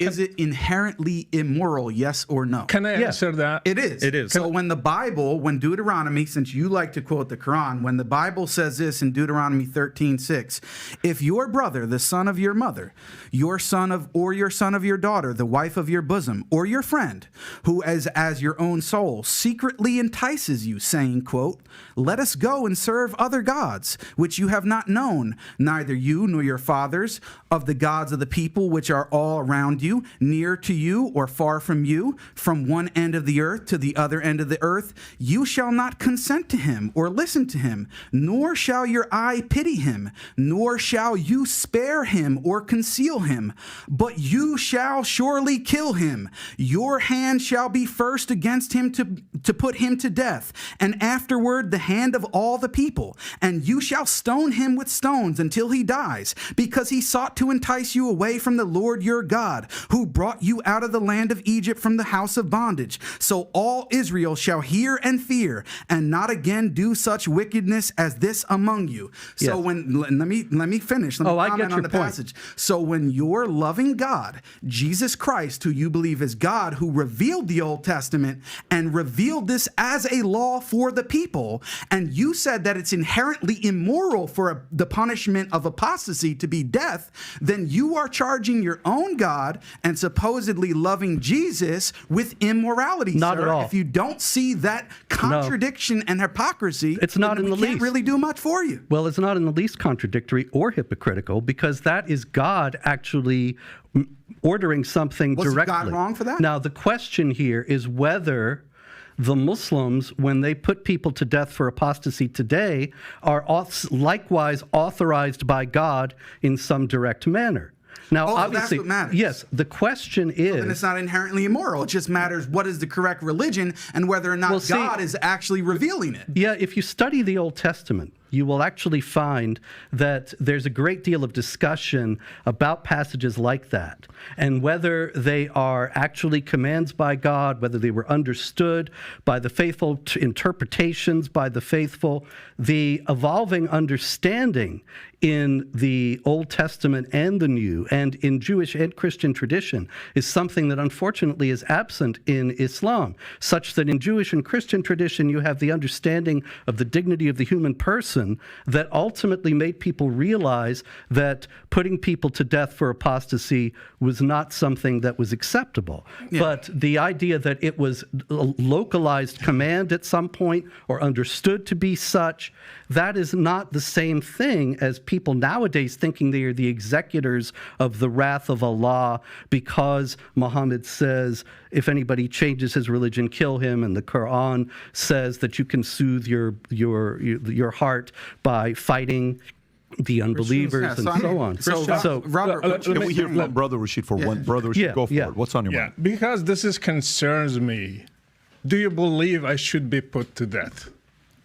is it inherently immoral, yes or no? Can I answer that? It is. It is. So when Deuteronomy, since you like to quote the Quran, when the Bible says this in Deuteronomy 13:6, if your brother, the son of your mother, your son of your daughter, the wife of your bosom, or your friend, who as your own soul secretly entices you, saying, quote, let us go and serve other gods, which you have not known, neither you nor your fathers, of the gods of the people which are all around you, near to you or far from you, from one end of the earth to the other end of the earth, you shall not consent to him or listen to him, nor shall your eye pity him, nor shall you spare him or conceal him, but you shall surely kill him. Your hand shall be first against him to put him to death, and afterward the hand of all the people, and you shall stone him with stones until he dies, because he sought to entice you away from the Lord your God, who brought you out of the land of Egypt from the house of bondage. So all Israel shall hear and fear, and not again do such wickedness as this among you. So let me finish. Let me comment on the passage. So when your loving God, Jesus Christ, who you believe is God, who revealed the Old Testament and revealed this as a law for the people, and you said that it's inherently immoral for the punishment of apostasy to be death, then you are charging your own God and supposedly loving Jesus with immorality. Not sir. at all. If you don't see that contradiction and hypocrisy, it's not in the least. Can't really do much for you. Well, it's not in the least contradictory or hypocritical, because that is God actually ordering something directly. Was God wrong for that? Now, the question here is whether the Muslims, when they put people to death for apostasy today, are likewise authorized by God in some direct manner. Now, obviously, that's what matters. Yes, the question is... And it's not inherently immoral. It just matters what is the correct religion and whether or not God is actually revealing it. Yeah, if you study the Old Testament, you will actually find that there's a great deal of discussion about passages like that, and whether they are actually commands by God, whether they were understood by the faithful, interpretations by the faithful. The evolving understanding in the Old Testament and the New, and in Jewish and Christian tradition, is something that unfortunately is absent in Islam, such that in Jewish and Christian tradition you have the understanding of the dignity of the human person that ultimately made people realize that putting people to death for apostasy was not something that was acceptable. Yeah. But the idea that it was a localized command at some point or understood to be such, that is not the same thing as people nowadays thinking they are the executors of the wrath of Allah because Muhammad says if anybody changes his religion, kill him, and the Quran says that you can soothe your heart by fighting the unbelievers and so on. So Robert, can we hear from Brother Rashid for one? Brother Rashid, go for it. What's on your mind? Because this concerns me. Do you believe I should be put to death?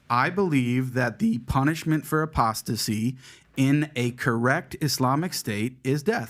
I believe that the punishment for apostasy in a correct Islamic state is death.